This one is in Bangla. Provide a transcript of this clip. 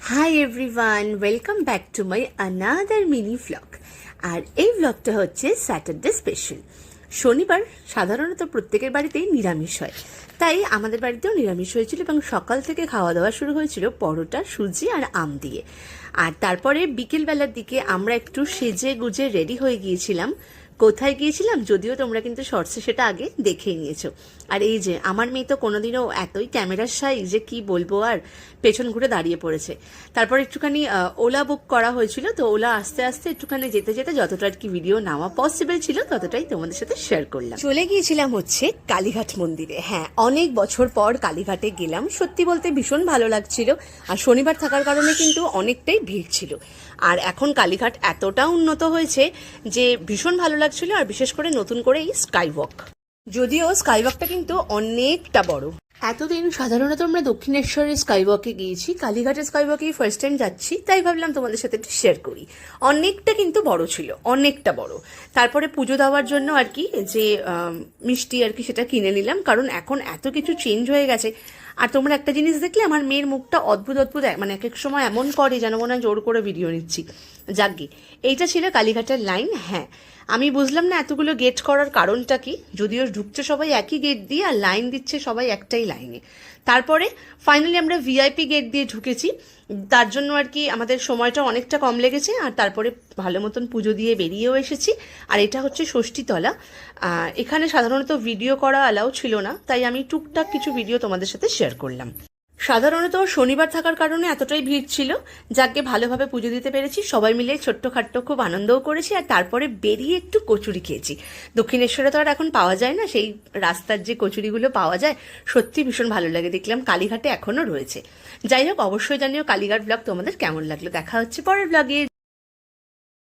High everyone, welcome back to my another mini vlog. আর এই ভ্লগটা হচ্ছে স্যাটারডে স্পেশাল। শনিবার সাধারণত প্রত্যেকের বাড়িতেই নিরামিষ হয়, তাই আমাদের বাড়িতেও নিরামিষ হয়েছিল এবং সকাল থেকে খাওয়া দাওয়া শুরু হয়েছিল পরোটা, সুজি আর আম দিয়ে। আর তারপরে বিকেলবেলার দিকে আমরা একটু সেজে গুজে রেডি হয়ে গিয়েছিলাম। কোথায় গিয়েছিলাম যদিও তোমরা কিন্তু শর্টসে সেটা আগে দেখেই নিয়েছো। আর এই যে আমার মেয়ে তো কোনোদিনও এতই ক্যামেরার সাই যে কি বলবো, আর পেছন ঘুরে দাঁড়িয়ে পড়েছে। তারপর একটুখানি ওলা বুক করা হয়েছিল, তো ওলা আস্তে আস্তে একটুখানি যেতে যেতে যতটা আর কি ভিডিও নেওয়া পসিবল ছিল ততটাই তোমাদের সাথে শেয়ার করলাম। চলে গিয়েছিলাম হচ্ছে কালীঘাট মন্দিরে। হ্যাঁ, অনেক বছর পর কালীঘাটে গেলাম। সত্যি বলতে ভীষণ ভালো লাগছিল। আর শনিবার থাকার কারণে কিন্তু অনেকটাই ভিড় ছিল। আর এখন কালীঘাট এতটা উন্নত হয়েছে যে ভীষণ ভালো লাগছিল। আর বিশেষ করে নতুন করে এই স্কাই ওয়াক, যদিও স্কাই ওয়াকটা কিন্তু অনেকটা বড়। এতদিন সাধারণত আমরা দক্ষিণেশ্বরের স্কাই ওয়াকে গিয়েছি, কালীঘাটের স্কাই ওয়াকে ফার্স্ট টাইম যাচ্ছি, তাই ভাবলাম তোমাদের সাথে একটু শেয়ার করি। অনেকটা কিন্তু বড় ছিল, অনেকটা বড়। তারপরে পুজো দেওয়ার জন্য আর কি যে মিষ্টি আর কি সেটা কিনে নিলাম, কারণ এখন এত কিছু চেঞ্জ হয়ে গেছে। আর তোমরা একটা জিনিস দেখলে, আমার মেয়ের মুখটা অদ্ভুত অদ্ভুত, মানে এক এক সময় এমন করে যেন মনে হয় জোর করে ভিডিও নিচ্ছি। যাকগে, এইটা ছিল কালীঘাটের লাইন। হ্যাঁ, আমি বুঝলাম না এতগুলো গেট করার কারণটা কি, যদিও ঢুকছে সবাই একই গেট দিয়ে আর লাইন দিচ্ছে সবাই একটাই লাইনে। তারপরে ফাইনালি আমরা ভিআইপি গেট দিয়ে ঢুকেছি, তার জন্য আর কি আমাদের সময়টা অনেকটা কম লেগেছে। আর তারপরে ভালো মতন পুজো দিয়ে বেরিয়েও এসেছি। আর এটা হচ্ছে ষষ্ঠীতলা। এখানে সাধারণত ভিডিও করা অ্যালাউ ছিল না, তাই আমি টুকটাক কিছু ভিডিও তোমাদের সাথে শেয়ার করলাম। সাধারণত শনিবার থাকার কারণে এতটাই ভিড় ছিল, যাকে ভালোভাবে পুজো দিতে পেরেছি। সবাই মিলে ছোট্ট খাট্ট খুব আনন্দও করেছি। আর তারপরে বেরিয়ে একটু কচুরি খেয়েছি। দক্ষিণেশ্বরে তো আর এখন পাওয়া যায় না, সেই রাস্তার যে কচুরিগুলো পাওয়া যায় সত্যি ভীষণ ভালো লাগে। দেখলাম কালীঘাটে এখনও রয়েছে। যাই হোক, অবশ্যই জানিও কালীঘাট ব্লগ তোমাদের কেমন লাগলো। দেখা হচ্ছে পরের ব্লগে।